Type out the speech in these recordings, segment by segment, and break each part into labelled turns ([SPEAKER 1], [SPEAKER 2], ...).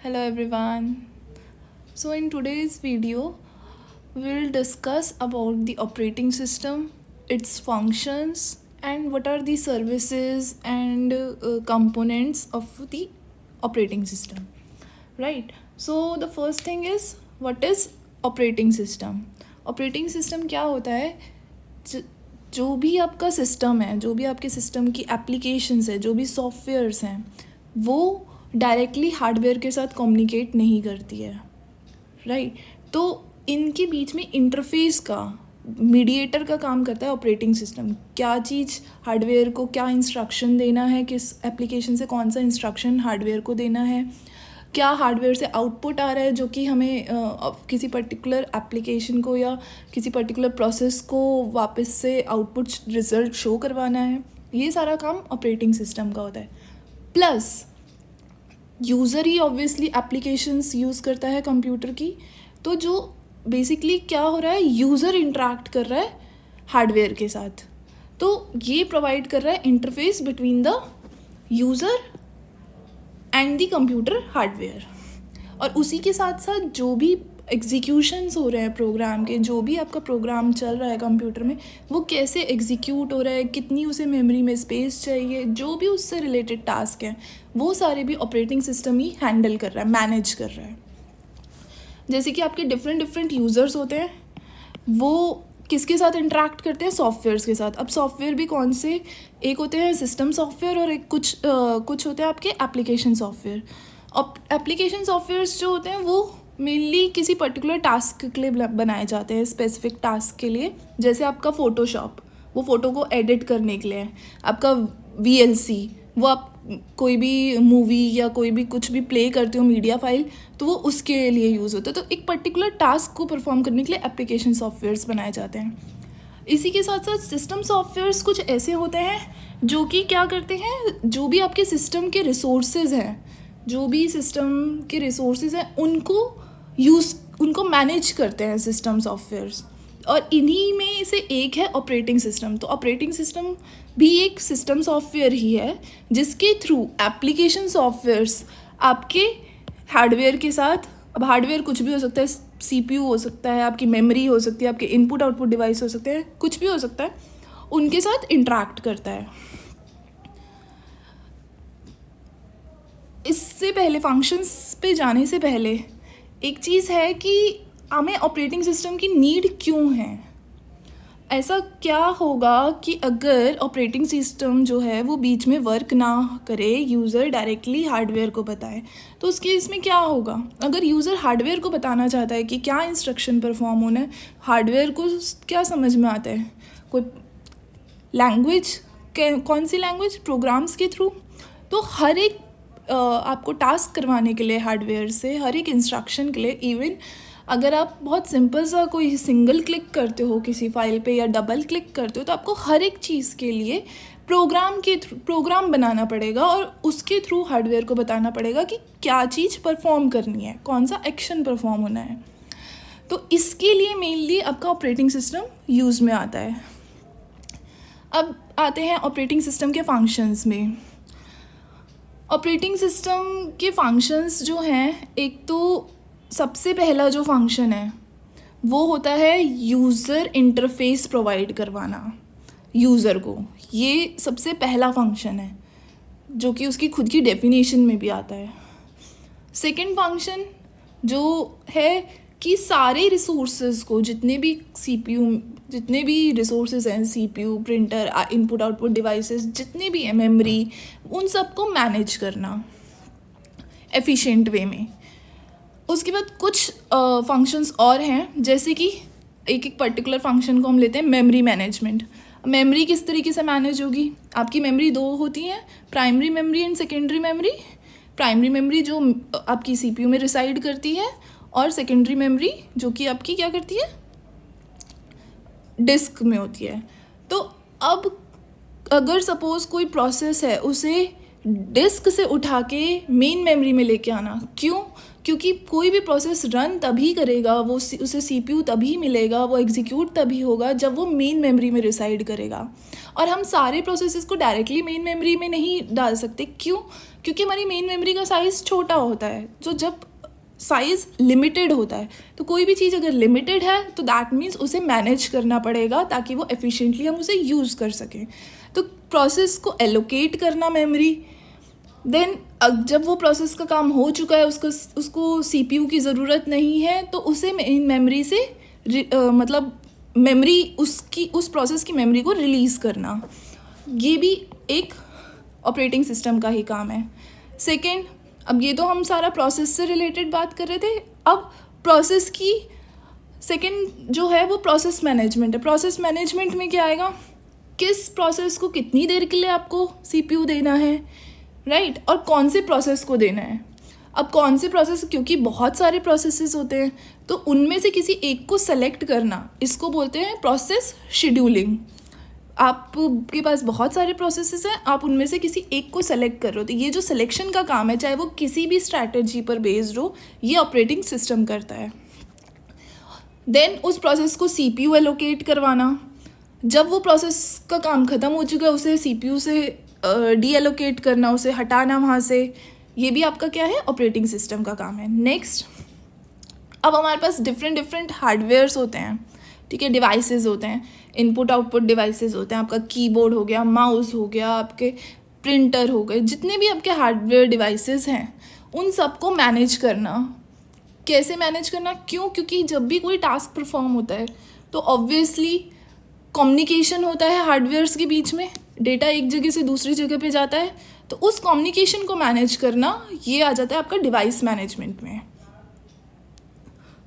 [SPEAKER 1] Hello everyone. So in today's video, we'll discuss about the operating system, its functions, and what are the services and components of the operating system. Right. So the first thing is what is operating system? Operating system क्या होता है? जो भी आपका system है, जो भी आपके सिस्टम की एप्लीकेशंस है, जो भी सॉफ्टवेयर्स हैं, वो डायरेक्टली हार्डवेयर के साथ कम्युनिकेट नहीं करती है, राइट। तो इनके बीच में इंटरफेस का मीडिएटर का काम करता है ऑपरेटिंग सिस्टम। क्या चीज़ हार्डवेयर को क्या इंस्ट्रक्शन देना है, किस एप्लीकेशन से कौन सा इंस्ट्रक्शन हार्डवेयर को देना है, क्या हार्डवेयर से आउटपुट आ रहा है जो कि हमें किसी पर्टिकुलर एप्लीकेशन को या किसी पर्टिकुलर प्रोसेस को वापस से आउटपुट रिजल्ट शो करवाना है। ये सारा काम ऑपरेटिंग सिस्टम का होता है। प्लस यूज़र ही ऑब्वियसली एप्लीकेशंस यूज़ करता है कंप्यूटर की, तो जो बेसिकली क्या हो रहा है, यूज़र इंटरेक्ट कर रहा है हार्डवेयर के साथ, तो ये प्रोवाइड कर रहा है interface between the user and the computer hardware. और उसी के साथ साथ जो भी एग्जीक्यूशंस हो रहे हैं प्रोग्राम के, जो भी आपका प्रोग्राम चल रहा है कंप्यूटर में, वो कैसे एग्जीक्यूट हो रहा है, कितनी उसे मेमोरी में स्पेस चाहिए, जो भी उससे रिलेटेड टास्क हैं, वो सारे भी ऑपरेटिंग सिस्टम ही हैंडल कर रहा है, मैनेज कर रहा है। जैसे कि आपके डिफरेंट यूज़र्स होते हैं, वो किसके साथ इंटरेक्ट करते हैं, सॉफ्टवेयर्स के साथ। अब सॉफ्टवेयर भी कौन से, एक होते हैं सिस्टम सॉफ्टवेयर और एक कुछ होते हैं आपके एप्लीकेशन सॉफ्टवेयर। अब एप्लीकेशन सॉफ्टवेयर्स जो होते हैं वो मेनली किसी पर्टिकुलर टास्क के लिए बनाए जाते हैं, स्पेसिफिक टास्क के लिए। जैसे आपका फ़ोटोशॉप, वो फ़ोटो को एडिट करने के लिए है। आपका VLC, वो आप कोई भी मूवी या कोई भी कुछ भी प्ले करते हो मीडिया फाइल, तो वो उसके लिए यूज़ होता है। तो एक पर्टिकुलर टास्क को परफॉर्म करने के लिए एप्लीकेशन सॉफ्टवेयर्स बनाए जाते हैं। इसी के साथ साथ सिस्टम सॉफ्टवेयर्स कुछ ऐसे होते हैं जो कि क्या करते हैं, जो भी आपके सिस्टम के रिसोर्सेज हैं, जो भी सिस्टम के रिसोर्सेज हैं उनको मैनेज करते हैं सिस्टम सॉफ्टवेयर्स। और इन्हीं में से एक है ऑपरेटिंग सिस्टम। तो ऑपरेटिंग सिस्टम भी एक सिस्टम सॉफ्टवेयर ही है जिसके थ्रू एप्लीकेशन सॉफ्टवेयर्स आपके हार्डवेयर के साथ, अब हार्डवेयर कुछ भी हो सकता है, CPU हो सकता है, आपकी मेमोरी हो सकती है, आपके इनपुट आउटपुट डिवाइस हो सकते हैं, कुछ भी हो सकता है, उनके साथ इंटरेक्ट करता है। इससे पहले, फंक्शंस पे जाने से पहले, एक चीज़ है कि हमें ऑपरेटिंग सिस्टम की नीड क्यों है। ऐसा क्या होगा कि अगर ऑपरेटिंग सिस्टम जो है वो बीच में वर्क ना करे, यूज़र डायरेक्टली हार्डवेयर को बताए, तो उस केस में क्या होगा। अगर यूज़र हार्डवेयर को बताना चाहता है कि क्या इंस्ट्रक्शन परफॉर्म होना है, हार्डवेयर को क्या समझ में आता है, कोई लैंग्वेज, कौन सी लैंग्वेज, प्रोग्राम्स के थ्रू। तो हर एक आपको टास्क करवाने के लिए हार्डवेयर से, हर एक इंस्ट्रक्शन के लिए, इवन अगर आप बहुत सिंपल सा कोई सिंगल क्लिक करते हो किसी फाइल पे या डबल क्लिक करते हो, तो आपको हर एक चीज़ के लिए प्रोग्राम बनाना पड़ेगा और उसके थ्रू हार्डवेयर को बताना पड़ेगा कि क्या चीज़ परफॉर्म करनी है, कौन सा एक्शन परफॉर्म होना है। तो इसके लिए मेनली आपका ऑपरेटिंग सिस्टम यूज़ में आता है। अब आते हैं ऑपरेटिंग सिस्टम के फंक्शंस में। ऑपरेटिंग सिस्टम के फंक्शंस जो हैं, एक तो सबसे पहला जो फंक्शन है वो होता है यूज़र इंटरफेस प्रोवाइड करवाना यूज़र को। ये सबसे पहला फंक्शन है जो कि उसकी खुद की डेफिनेशन में भी आता है। सेकंड फंक्शन जो है कि सारे रिसोर्सेज को, जितने भी रिसोर्सेज हैं, CPU, printer, input output devices, जितने भी हैं, मेमोरी, उन सबको मैनेज करना एफिशिएंट वे में। उसके बाद कुछ फंक्शंस और हैं, जैसे कि एक पर्टिकुलर फंक्शन को हम लेते हैं मेमोरी मैनेजमेंट। मेमोरी किस तरीके से मैनेज होगी, आपकी मेमोरी दो होती हैं, primary memory and secondary memory. Primary memory जो आपकी CPU में रिसाइड करती है, और सेकेंडरी मेमोरी जो कि आपकी क्या करती है, डिस्क में होती है। तो अब अगर सपोज़ कोई प्रोसेस है, उसे डिस्क से उठा के मेन मेमोरी में लेके आना, क्यों, क्योंकि कोई भी प्रोसेस रन तभी करेगा, वो उसे CPU तभी मिलेगा, वो एग्जीक्यूट तभी होगा जब वो मेन मेमोरी में रिसाइड करेगा। और हम सारे प्रोसेसेस को डायरेक्टली मेन मेमोरी में नहीं डाल सकते, क्यों, क्योंकि हमारी मेन मेमोरी का साइज़ छोटा होता है। तो जब साइज़ लिमिटेड होता है तो कोई भी चीज़ अगर लिमिटेड है तो दैट मीन्स उसे मैनेज करना पड़ेगा ताकि वो एफिशिएंटली हम उसे यूज़ कर सकें। तो प्रोसेस को एलोकेट करना मेमोरी, देन जब वो प्रोसेस का काम हो चुका है, उसको सीपीयू की ज़रूरत नहीं है, तो उसे मेमोरी से मतलब मेमोरी उस प्रोसेस की मेमोरी को रिलीज़ करना, ये भी एक ऑपरेटिंग सिस्टम का ही काम है। सेकेंड, अब ये तो हम सारा प्रोसेस से रिलेटेड बात कर रहे थे। अब प्रोसेस की सेकेंड जो है वो प्रोसेस मैनेजमेंट है। प्रोसेस मैनेजमेंट में क्या आएगा, किस प्रोसेस को कितनी देर के लिए आपको सीपीयू देना है, राइट, और कौन से प्रोसेस को देना है। अब कौन से प्रोसेस, क्योंकि बहुत सारे प्रोसेसेस होते हैं तो उनमें से किसी एक को सेलेक्ट करना, इसको बोलते हैं प्रोसेस शेड्यूलिंग। आपके पास बहुत सारे प्रोसेसेस हैं, आप उनमें से किसी एक को सेलेक्ट कर रहे हो, तो ये जो सिलेक्शन का काम है, चाहे वो किसी भी स्ट्रैटेजी पर बेस्ड हो, ये ऑपरेटिंग सिस्टम करता है। देन उस प्रोसेस को सीपीयू एलोकेट करवाना, जब वो प्रोसेस का काम ख़त्म हो चुका है उसे सीपीयू से डी एलोकेट करना, उसे हटाना वहाँ से, ये भी आपका क्या है, ऑपरेटिंग सिस्टम का काम है। नेक्स्ट, अब हमारे पास डिफरेंट हार्डवेयर्स होते हैं, ठीक है, डिवाइसेस होते हैं, इनपुट आउटपुट डिवाइसेस होते हैं। आपका कीबोर्ड हो गया, माउस हो गया, आपके प्रिंटर हो गए, जितने भी आपके हार्डवेयर डिवाइसेस हैं उन सबको मैनेज करना। कैसे मैनेज करना, क्यों, क्योंकि जब भी कोई टास्क परफॉर्म होता है तो ऑब्वियसली कम्युनिकेशन होता है हार्डवेयर्स के बीच में, डेटा एक जगह से दूसरी जगह पे जाता है, तो उस कम्युनिकेशन को मैनेज करना ये आ जाता है आपका डिवाइस मैनेजमेंट में।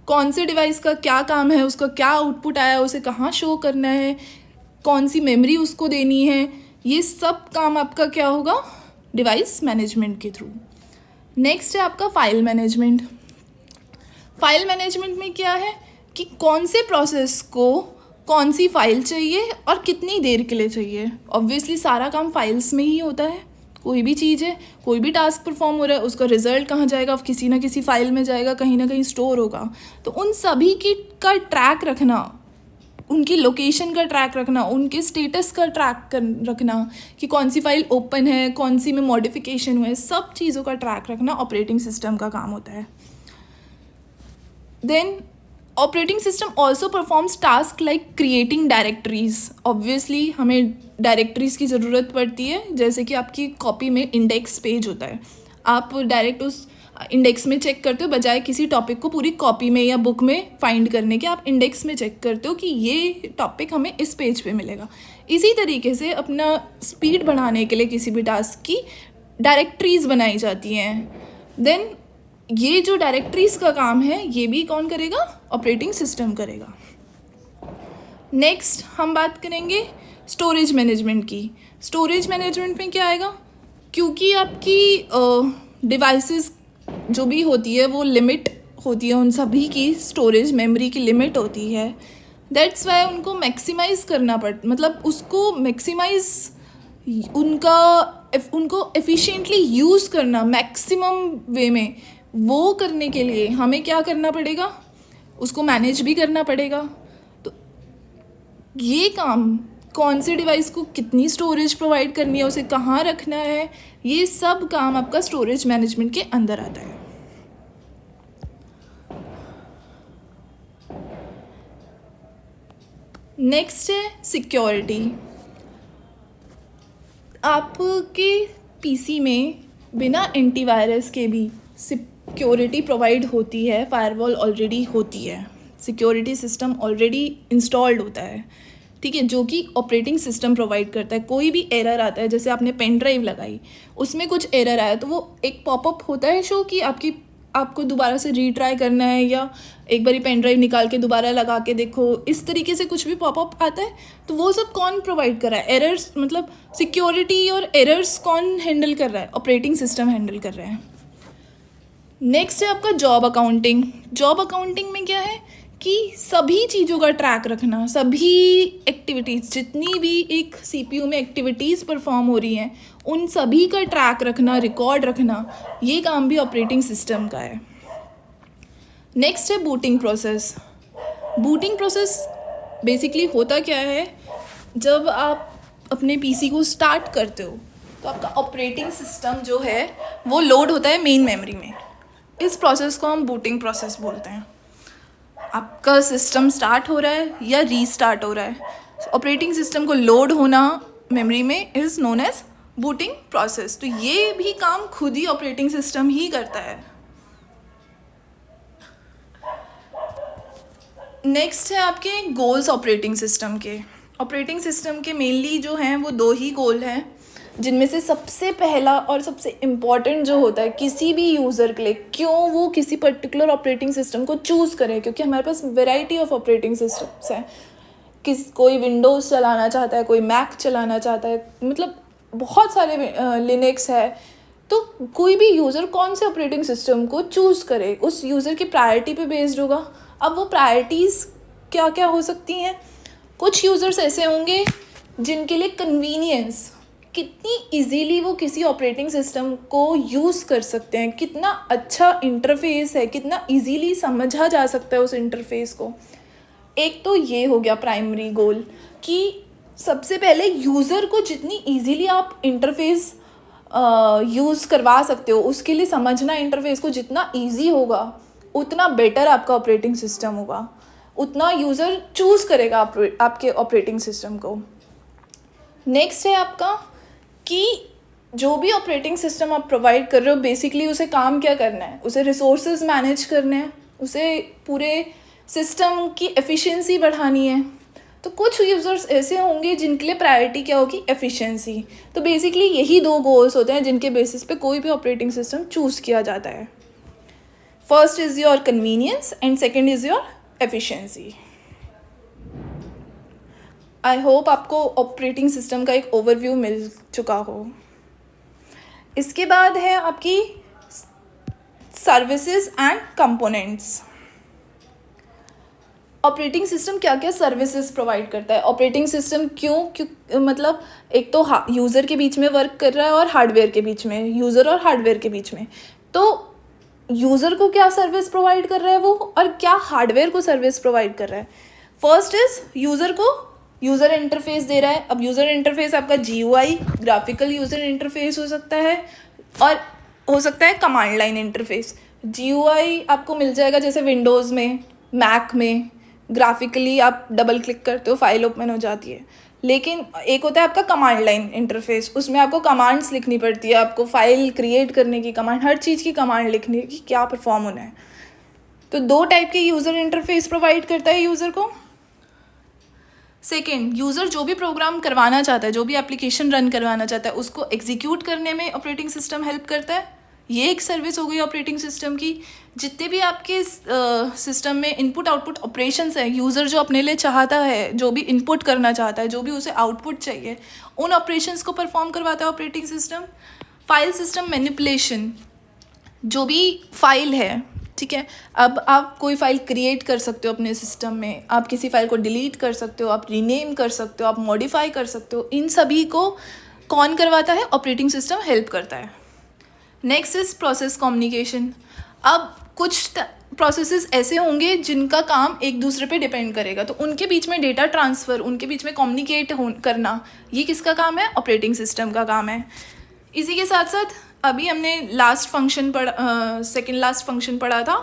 [SPEAKER 1] कौन से डिवाइस का क्या काम है, उसका क्या आउटपुट आया, उसे कहाँ शो करना है, कौन सी मेमोरी उसको देनी है, ये सब काम आपका क्या होगा, डिवाइस मैनेजमेंट के थ्रू। नेक्स्ट है आपका फाइल मैनेजमेंट। फाइल मैनेजमेंट में क्या है कि कौन से प्रोसेस को कौन सी फाइल चाहिए और कितनी देर के लिए चाहिए। ऑब्वियसली सारा काम फाइल्स में ही होता है, कोई भी चीज़ है, कोई भी टास्क परफॉर्म हो रहा है, उसका रिजल्ट कहाँ जाएगा, किसी ना किसी फाइल में जाएगा, कहीं ना कहीं स्टोर होगा। तो उन सभी का ट्रैक रखना, उनकी लोकेशन का ट्रैक रखना, उनके स्टेटस का ट्रैक रखना कि कौन सी फाइल ओपन है, कौन सी में मॉडिफिकेशन हुए, सब चीज़ों का ट्रैक रखना ऑपरेटिंग सिस्टम का काम होता है। Then operating system also performs task like creating directories. Obviously हमें डायरेक्टरीज की ज़रूरत पड़ती है, जैसे कि आपकी कॉपी में इंडेक्स पेज होता है, आप डायरेक्ट उस इंडेक्स में चेक करते हो, बजाय किसी टॉपिक को पूरी कॉपी में या बुक में फाइंड करने के, आप इंडेक्स में चेक करते हो कि ये टॉपिक हमें इस पेज पे मिलेगा। इसी तरीके से अपना स्पीड बढ़ाने के लिए किसी भी टास्क की डायरेक्टरीज बनाई जाती हैं। देन ये जो डायरेक्टरीज का काम है ये भी कौन करेगा, ऑपरेटिंग सिस्टम करेगा। नेक्स्ट हम बात करेंगे स्टोरेज मैनेजमेंट की। स्टोरेज मैनेजमेंट में क्या आएगा, क्योंकि आपकी डिवाइसेस जो भी होती है वो लिमिट होती है, उन सभी की स्टोरेज मेमोरी की लिमिट होती है, दैट्स वाई उनको मैक्सिमाइज़ करना मतलब उसको मैक्सिमाइज़ उनको एफिशिएंटली यूज़ करना मैक्सिमम वे में, वो करने के लिए हमें क्या करना पड़ेगा, उसको मैनेज भी करना पड़ेगा। तो ये काम, कौन से डिवाइस को कितनी स्टोरेज प्रोवाइड करनी है, उसे कहाँ रखना है, ये सब काम आपका स्टोरेज मैनेजमेंट के अंदर आता है। नेक्स्ट है सिक्योरिटी। आपके पीसी में बिना एंटीवायरस के भी सिक्योरिटी प्रोवाइड होती है, फायरवॉल ऑलरेडी होती है, सिक्योरिटी सिस्टम ऑलरेडी इंस्टॉल्ड होता है, ठीक है, जो कि ऑपरेटिंग सिस्टम प्रोवाइड करता है। कोई भी एरर आता है, जैसे आपने पेन ड्राइव लगाई, उसमें कुछ एरर आया तो वो एक पॉपअप होता है शो कि आपको दोबारा से रीट्राई करना है या एक बारी पेन ड्राइव निकाल के दोबारा लगा के देखो, इस तरीके से कुछ भी पॉपअप आता है। तो वो सब कौन प्रोवाइड कर रहा है, एरर्स, मतलब सिक्योरिटी और एरर्स कौन हैंडल कर रहा है, ऑपरेटिंग सिस्टम हैंडल कर रहा है। नेक्स्ट है आपका जॉब अकाउंटिंग। जॉब अकाउंटिंग में क्या है कि सभी चीज़ों का ट्रैक रखना, सभी एक्टिविटीज़, जितनी भी एक सीपीयू में एक्टिविटीज़ परफॉर्म हो रही हैं उन सभी का ट्रैक रखना, रिकॉर्ड रखना, ये काम भी ऑपरेटिंग सिस्टम का है। नेक्स्ट है booting process. Booting process basically होता क्या है, जब आप अपने पीसी को स्टार्ट करते हो तो आपका ऑपरेटिंग सिस्टम जो है वो लोड होता है मेन मेमोरी में। इस प्रोसेस को हम बूटिंग प्रोसेस बोलते हैं। आपका सिस्टम स्टार्ट हो रहा है या रीस्टार्ट हो रहा है, ऑपरेटिंग सिस्टम को लोड होना मेमोरी में is known as booting process. तो ये भी काम खुद ही ऑपरेटिंग सिस्टम ही करता है। नेक्स्ट है आपके गोल्स ऑपरेटिंग सिस्टम के। ऑपरेटिंग सिस्टम के मेनली जो हैं वो 2 ही गोल हैं, जिनमें से सबसे पहला और सबसे इम्पॉर्टेंट जो होता है किसी भी यूज़र के लिए, क्यों वो किसी पर्टिकुलर ऑपरेटिंग सिस्टम को चूज़ करें, क्योंकि हमारे पास वैरायटी ऑफ ऑपरेटिंग सिस्टम्स हैं। कोई विंडोज़ चलाना चाहता है, कोई मैक चलाना चाहता है, मतलब बहुत सारे लिनक्स है। तो कोई भी यूज़र कौन से ऑपरेटिंग सिस्टम को चूज़ करे उस यूज़र की प्रायोरिटी पे बेस्ड होगा। अब वो प्रायोरिटीज़ क्या क्या हो सकती हैं। कुछ यूज़र्स ऐसे होंगे जिनके लिए कन्वीनियंस, कितनी इजीली वो किसी ऑपरेटिंग सिस्टम को यूज़ कर सकते हैं, कितना अच्छा इंटरफेस है, कितना इजीली समझा जा सकता है उस इंटरफेस को। एक तो ये हो गया प्राइमरी गोल कि सबसे पहले यूज़र को जितनी इजीली आप इंटरफेस यूज़ करवा सकते हो, उसके लिए समझना इंटरफेस को जितना इजी होगा उतना बेटर आपका ऑपरेटिंग सिस्टम होगा, उतना यूज़र चूज़ करेगा आपके ऑपरेटिंग सिस्टम को। नेक्स्ट है आपका कि जो भी ऑपरेटिंग सिस्टम आप प्रोवाइड कर रहे हो, बेसिकली उसे काम क्या करना है, उसे रिसोर्सेज मैनेज करने हैं, उसे पूरे सिस्टम की एफिशिएंसी बढ़ानी है। तो कुछ यूज़र्स ऐसे होंगे जिनके लिए प्रायोरिटी क्या होगी, एफिशिएंसी। तो बेसिकली यही 2 गोल्स होते हैं जिनके बेसिस पे कोई भी ऑपरेटिंग सिस्टम चूज़ किया जाता है। First is your convenience and second is your efficiency. I hope आपको ऑपरेटिंग सिस्टम का एक ओवरव्यू मिल चुका हो। इसके बाद है आपकी services and components. Operating system क्या क्या सर्विसेज प्रोवाइड करता है। ऑपरेटिंग सिस्टम क्यों मतलब एक तो यूज़र के बीच में वर्क कर रहा है और हार्डवेयर के बीच में, यूज़र और हार्डवेयर के बीच में। तो यूज़र को क्या सर्विस प्रोवाइड कर रहा है वो, और क्या हार्डवेयर को सर्विस प्रोवाइड कर रहा है। फर्स्ट इज़ यूज़र को यूज़र इंटरफेस दे रहा है। अब यूज़र इंटरफेस आपका GUI ग्राफिकल यूज़र इंटरफेस हो सकता है और हो सकता है कमांड लाइन इंटरफेस। GUI आपको मिल जाएगा जैसे विंडोज़ में, मैक में ग्राफिकली आप डबल क्लिक करते हो फाइल ओपन हो जाती है। लेकिन एक होता है आपका कमांड लाइन इंटरफेस, उसमें आपको कमांड्स लिखनी पड़ती है, आपको फाइल क्रिएट करने की कमांड, हर चीज़ की कमांड लिखनी है कि क्या परफॉर्म होना है। तो 2 टाइप के यूज़र इंटरफेस प्रोवाइड करता है यूज़र को। सेकेंड, यूज़र जो भी प्रोग्राम करवाना चाहता है, जो भी एप्लीकेशन रन करवाना चाहता है, उसको एग्जीक्यूट करने में ऑपरेटिंग सिस्टम हेल्प करता है। ये एक सर्विस हो गई ऑपरेटिंग सिस्टम की। जितने भी आपके सिस्टम में इनपुट आउटपुट ऑपरेशंस हैं, यूज़र जो अपने लिए चाहता है, जो भी इनपुट करना चाहता है, जो भी उसे आउटपुट चाहिए, उन ऑपरेशंस को परफॉर्म करवाता है operating system. File system manipulation, जो भी फाइल है, ठीक है, अब आप कोई फ़ाइल क्रिएट कर सकते हो अपने सिस्टम में, आप किसी फ़ाइल को डिलीट कर सकते हो, आप रीनेम कर सकते हो, आप मॉडिफाई कर सकते हो। इन सभी को कौन करवाता है, ऑपरेटिंग सिस्टम हेल्प करता है। Next is process communication. अब कुछ प्रोसेसेस ऐसे होंगे जिनका काम एक दूसरे पे डिपेंड करेगा, तो उनके बीच में डेटा ट्रांसफ़र, उनके बीच में कम्युनिकेट करना, ये किसका काम है, ऑपरेटिंग सिस्टम का काम है। इसी के साथ साथ अभी हमने सेकेंड लास्ट फंक्शन पढ़ा था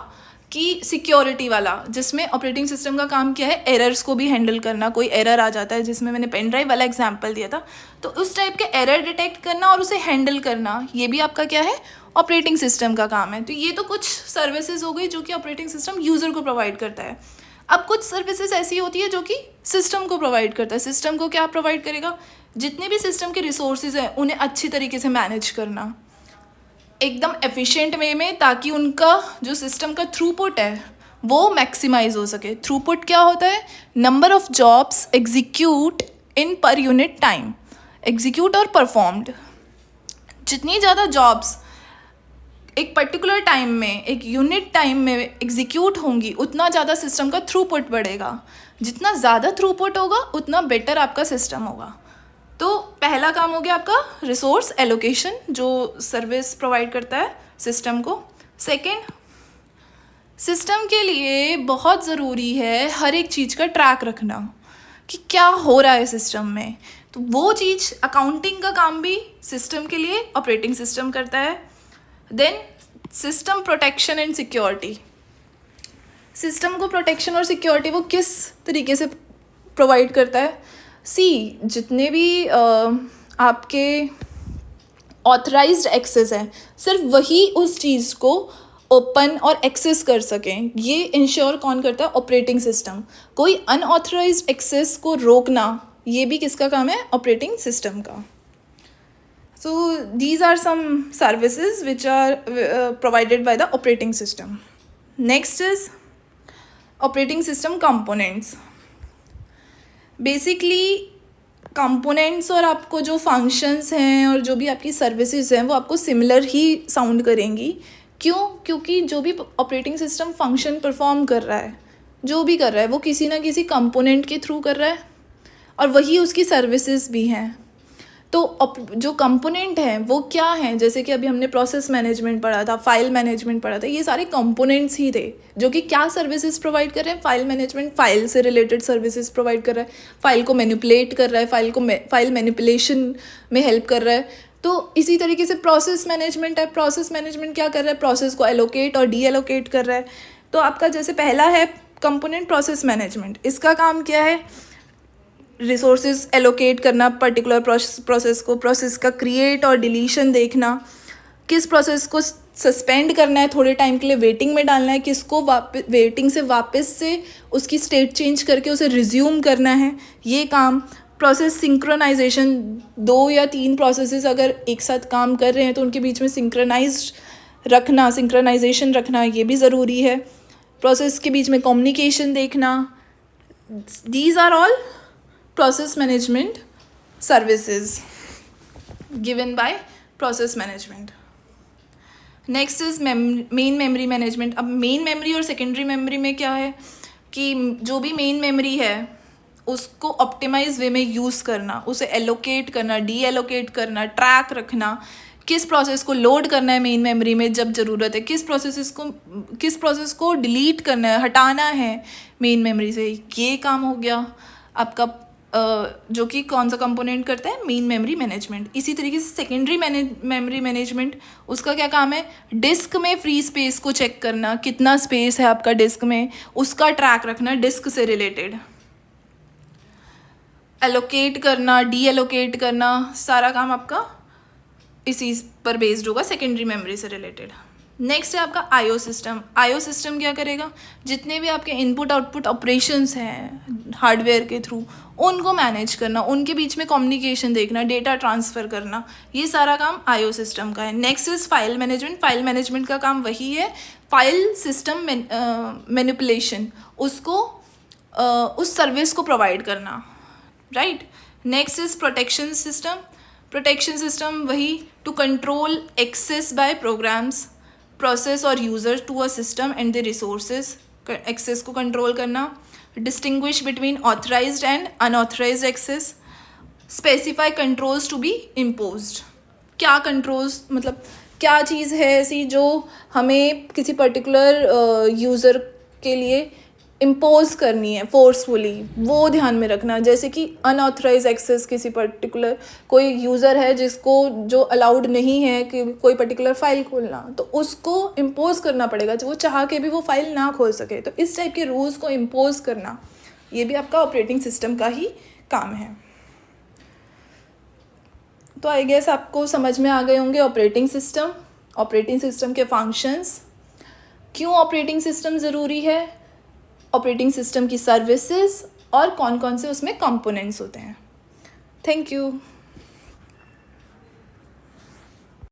[SPEAKER 1] कि सिक्योरिटी वाला, जिसमें ऑपरेटिंग सिस्टम का काम क्या है, एरर्स को भी हैंडल करना। कोई एरर आ जाता है, जिसमें मैंने पेन ड्राइव वाला एग्जांपल दिया था, तो उस टाइप के एरर डिटेक्ट करना और उसे हैंडल करना, ये भी आपका क्या है, ऑपरेटिंग सिस्टम का काम है। तो ये तो कुछ सर्विसेज हो गई जो कि ऑपरेटिंग सिस्टम यूज़र को प्रोवाइड करता है। अब कुछ सर्विसेज ऐसी होती है जो कि सिस्टम को प्रोवाइड करता है। सिस्टम को क्या प्रोवाइड करेगा, जितने भी सिस्टम के रिसोर्सेज हैं उन्हें अच्छी तरीके से मैनेज करना, एकदम एफिशिएंट वे में, ताकि उनका जो सिस्टम का थ्रूपुट है वो मैक्सिमाइज हो सके। थ्रूपुट क्या होता है, number of jobs execute in per unit time, execute और परफॉर्म्ड। जितनी ज़्यादा जॉब्स एक पर्टिकुलर टाइम में, एक यूनिट टाइम में एग्जीक्यूट होंगी, उतना ज़्यादा सिस्टम का थ्रूपुट बढ़ेगा। जितना ज़्यादा थ्रूपुट होगा उतना बेटर आपका सिस्टम होगा। तो पहला काम हो गया आपका रिसोर्स एलोकेशन, जो सर्विस प्रोवाइड करता है सिस्टम को। सेकंड, सिस्टम के लिए बहुत ज़रूरी है हर एक चीज़ का ट्रैक रखना कि क्या हो रहा है सिस्टम में। तो वो चीज़ अकाउंटिंग का काम भी सिस्टम के लिए ऑपरेटिंग सिस्टम करता है. Then system protection and security. System को प्रोटेक्शन और सिक्योरिटी वो किस तरीके से प्रोवाइड करता है. जितने भी आपके ऑथराइज्ड एक्सेस हैं, सिर्फ वही उस चीज़ को ओपन और एक्सेस कर सकें. ये इंश्योर कौन करता है? Operating system. कोई अनऑथराइज्ड एक्सेस को रोकना, ये भी किसका काम है? ऑपरेटिंग सिस्टम का. So these are some services which are provided by the operating system. Next is operating system components. Basically components और आपको जो फंक्शंस हैं और जो भी आपकी सर्विसेज हैं वो आपको सिमिलर ही साउंड करेंगी. क्यों? क्योंकि जो भी ऑपरेटिंग सिस्टम फंक्शन परफॉर्म कर रहा है, जो भी कर रहा है, वो किसी ना किसी कंपोनेंट के थ्रू कर रहा है और वही उसकी सर्विसेज भी हैं. तो जो कंपोनेंट हैं वो क्या हैं? जैसे कि अभी हमने प्रोसेस मैनेजमेंट पढ़ा था, फाइल मैनेजमेंट पढ़ा था. ये सारे कंपोनेंट्स ही थे जो कि क्या सर्विसेज प्रोवाइड कर रहे हैं? फाइल मैनेजमेंट फाइल से रिलेटेड सर्विसेज प्रोवाइड कर रहा है, फाइल को मैनिपुलेट कर रहा है, फाइल मैनिपुलेशन में हेल्प कर रहा है. तो इसी तरीके से प्रोसेस मैनेजमेंट है. प्रोसेस मैनेजमेंट क्या कर रहा है? प्रोसेस को एलोकेट और डी एलोकेट कर रहा है. तो आपका जैसे पहला है कंपोनेंट प्रोसेस मैनेजमेंट. इसका काम क्या है? रिसोर्सेज एलोकेट करना पर्टिकुलर प्रोसेस का क्रिएट और डिलीशन देखना, किस प्रोसेस को सस्पेंड करना है, थोड़े टाइम के लिए वेटिंग में डालना है, किसको वेटिंग से वापस से उसकी स्टेट चेंज करके उसे रिज्यूम करना है, ये काम. प्रोसेस सिंक्रोनाइजेशन, 2 या 3 प्रोसेसेस अगर एक साथ काम कर रहे हैं तो उनके बीच में सिंक्रोनाइजेशन रखना ये भी ज़रूरी है. प्रोसेस के बीच में कम्युनिकेशन देखना. These are all process management services given by process management. Next is main memory management. अब main memory और secondary memory में क्या है कि जो भी main memory है उसको ऑप्टिमाइज वे में यूज़ करना, उसे एलोकेट करना, डी एलोकेट करना, ट्रैक रखना, किस प्रोसेस को लोड करना है मेन मेमोरी में जब ज़रूरत है, किस प्रोसेस को डिलीट करना है, हटाना है मेन मेमोरी से. ये काम हो गया आपका जो कि कौन सा कंपोनेंट करता है? Main memory management. इसी तरीके से सेकेंडरी मेमोरी मैनेजमेंट, उसका क्या काम है? डिस्क में फ्री स्पेस को चेक करना, कितना स्पेस है आपका डिस्क में, उसका ट्रैक रखना डिस्क से रिलेटेड. एलोकेट करना, डी एलोकेट करना, सारा काम आपका इसी पर बेस्ड होगा, सेकेंडरी मेमोरी से रिलेटेड. नेक्स्ट है आपका आईओ सिस्टम. आईओ सिस्टम क्या करेगा? जितने भी आपके इनपुट आउटपुट ऑपरेशंस हैं हार्डवेयर के थ्रू, उनको मैनेज करना, उनके बीच में कम्युनिकेशन देखना, डेटा ट्रांसफ़र करना, ये सारा काम आईओ सिस्टम का है. Next is file management. File management का काम वही है, फाइल सिस्टम मैनिपुलेशन, उसको उस सर्विस को प्रोवाइड करना, right. Next is protection system. Protection system वही to control access by programs, process और user to a system and the resources. Access को कंट्रोल करना, distinguish between authorised and unauthorised access, specify controls to be imposed. क्या controls मतलब क्या चीज़ है ऐसी जो हमें किसी पर्टिकुलर यूज़र के लिए इम्पोज करनी है फोर्सफुली, वो ध्यान में रखना. जैसे कि अनऑथराइज एक्सेस, किसी पर्टिकुलर कोई यूज़र है जिसको जो अलाउड नहीं है कि कोई पर्टिकुलर फाइल खोलना, तो उसको इम्पोज करना पड़ेगा, जो वो चाह के भी वो फाइल ना खोल सके. तो इस टाइप के रूल्स को इम्पोज करना, ये भी आपका ऑपरेटिंग सिस्टम का ही काम है. तो आई गेस आपको समझ में आ गए होंगे ऑपरेटिंग सिस्टम के फंक्शंस, क्यों ऑपरेटिंग सिस्टम ज़रूरी है, ऑपरेटिंग सिस्टम की सर्विसेज और कौन कौन से उसमें कंपोनेंट्स होते हैं. Thank you.